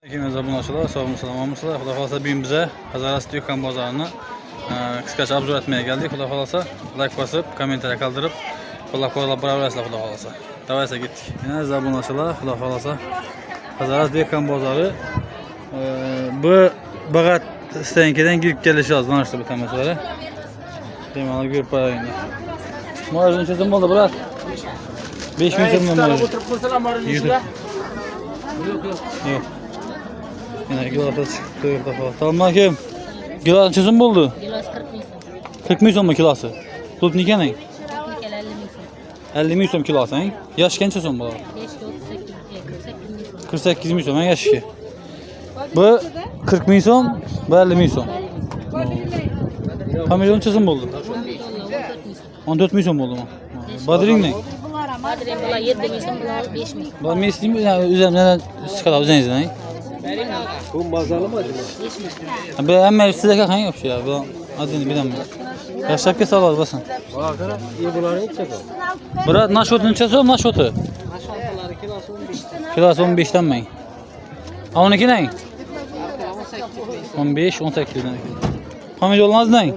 İkinize bunlaşılar, sağ olun, selamatlar. Xudo xolasa bugün bize Hazaras Dükkan Bozarı'nı kıskaca obzor etmeye geldik. Xudo xolasa like basıp, komentariya kaldırıp, qo'llab boraverasizlar Xudo xolasa. Davaysa gittik. Yine size bunlaşılar, Xudo xolasa Hazaras Dükkan Bozarı. Bu bagat isteyenkinden girip geliş yazılan işte bu temizleri. Deməli görüp bayağında. Muajın çözüm oldu bırak. 5 gün sonra muajın. Yok. Yine gilata çıktı. Selamünaleyküm. Gilatın çözüm oldu. Gilas 40 milyon. 40 milyon mu kilası? Tut ne kadar? 50 milyon. 50 milyon kilası. Yaş genç çözüm bu. Yaşı 38 milyon. 48 milyon yaş ki. Bu 40 milyon, bu 50 milyon. Kamilyon çözüm oldu. 14 milyon oldu mu? Badrin ne? Badrin bula 7 milyon, bula 5 milyon. Ben mi isteyeyim? Yani üzerinden skala üzerinizden. Bu mazalı mı acaba? 5 milyon. Ben hemen size kalkan yok ya. Ben adını bilemem. Yaşap ki sağlar basın. Bakara iyi bunları hiç yapalım. Bura naşotun çözüm naşotu. Aşağıdaları kilosu 15 lira. Kilası 15'ten mi? Ha 12 ne? 15, 18 ne? Hamid olmaz ne?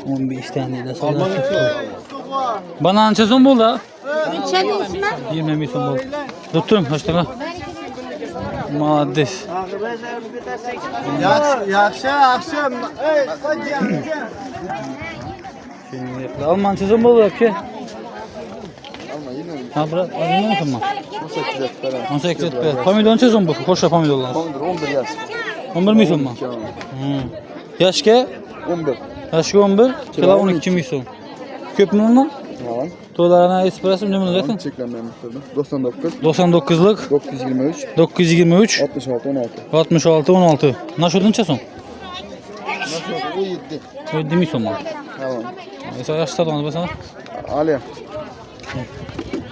15 tane de sonra. Bana ançazon bul da. 20 milyon bul. Tuttum hoşçakal. Maddes. Yaxşı. Ey, Şimdi Alman çözüm bul da ki. Ha bırak, anlıyor musun lan? 18 et be. Pamidon çözüm bu. Koşa pamidonlar. 11 yaş. 11 milyon mu? Yaş ki? 11. Yaş ki 11. Kila 12 milyon. Köp mü lan? Tamam. Dolarına espresso ne bunu zaten? Çeklenmem istedim. 99. 99'lık 923. 923 66 16. 66 16. Naşodun çeson. Nasıl? Bu 7. 7 milyon mu? Tamam. Mesela yaş satanız be sana. Ali.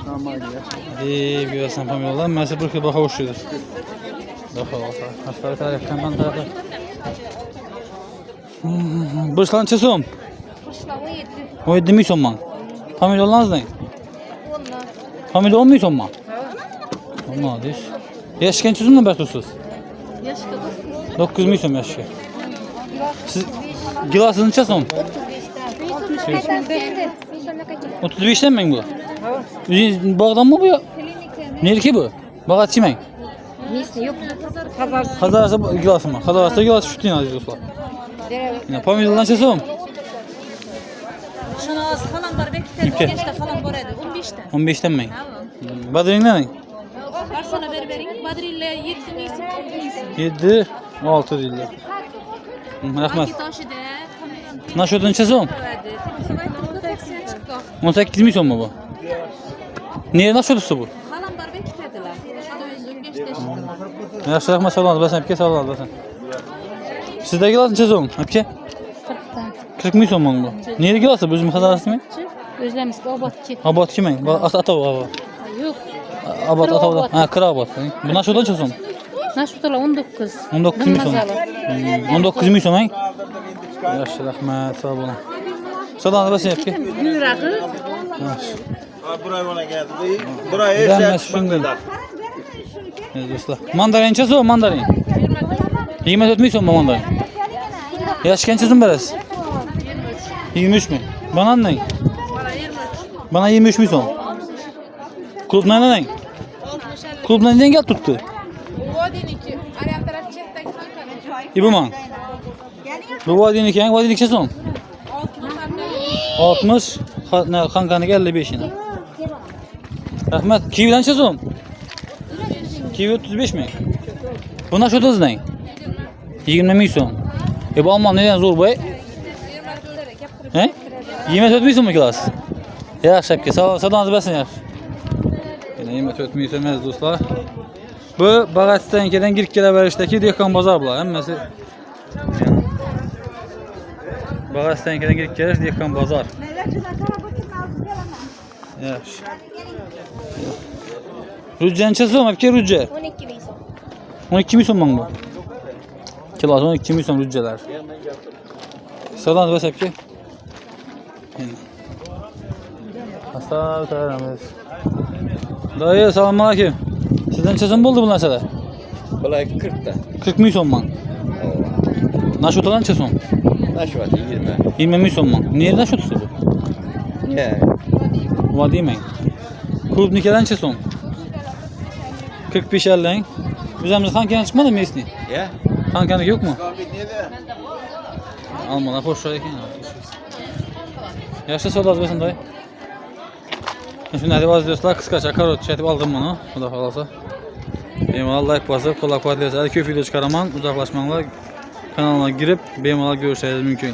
Tamam hadi ya. Hadi bir yasan pamidonlar. Mesela bir kıba hoşludur. Daha olsa. Hastaları taraftan ben taraftan. Burçlan çeson. 17 milyon mu? Pamidonlar ne? Pamidon 10 milyon mu? Olmaz. Yaş genç uzun mu bertusuz? Yaşı 9 milyon yaş ki. Siz gilasını çeson. 35'ten mi bu? Bağdan mı bu ya? Nerede ki bu? Bağat kimin? Misli yok. Hazarsa gilası mı? Hazarsa gilası şu aziz dostlar. Yine pamidondan çeson. Şuna az falan var bekler. İpke. 15'te falan var edi. 15'te. 15'ten mi? Badrin'den mi? Var sana verin. Badrille 7 misin? 7, 6 dilde. Rahmet. Aki taşı de. Naşodun çeson. Verdi. Sabah 80 çıktı. 18 milyon mu bu? Niye naşodusu bu? Falan var beklediler. Şurada 15'te çıktı. Yaxşı rahmet sağ olun. Basan, sağ olun. Basan. Sizde gilasın çeson. Hepke? 40 milyon mu bu? Niye gilası? Bu bizim hazarası mı? Özlemiz ki abatçı. Abat kimin? Ata bu. Yok. Abat ata. Ha, kıra abat. Bu naşodan çeson. Naşutala 19. 19 milyon. 19 milyon ha? Yaxşı rahmet sağ olun. Sağ olun. Basan hepke. Büyürakı. Buraya bana geldi. Buraya Gelmez şimdi. Evet dostlar. Mandarin çeson mandarin. 24 milyon mu mandarin? Yaş gençsin biraz. 23 mi? Bana ne? Bana 23 milyon. Kulüp ne? Kulüp neden gel tuttu? İbu man. Bu vadinin ki, vadinin ki son. 60. Ne kankanı gel 55 yine. Rahmet. Kivi'den son. Kivi 35 mi? Buna şu tuz ne? 20 milyon. Bu Alman neden zor bu? He? 24 milyon mu kilas? Ya şapke sağdan basın ya. Yine 24 milyon emez dostlar. Bu Bağaç'tan girip verişteki Dükkan Bazar bular. Hemmesi Bağaç'tan girip geliş Dükkan Bazar. Yaxşı. Rüccen çesom hepke rücce. 12 milyon. 12 milyon mu bu? Kilas 12 milyon rücceler. Sağdan bas hepke. Hasta utarımız. Dayı selamünaleyküm. Neçə son oldu bu nəsələr? Bunlar 40 da. 40 min son man. Naşotalar neçə son? Naşvat 20. 20 min son man. Niyə naşotası bu? Ne? Va deməyin. Klubnikədən neçə son? 45-50. Üzərimizdə xankəndə çıxmadı mı esni? Ya? Xankəndə yok mu? Almalar boş ver ekan. Yaşlı so'z versin dayı. Shunday deb dostlar, qisqacha korot chatib oldim buni. Xudo xolasa. Bemalol like bosib, qo'llab-quvvatlaysiz. Ko'p video chiqaraman, uzoqlashmanglar. Kanalimga kirib, bemalol ko'rishingiz mumkin.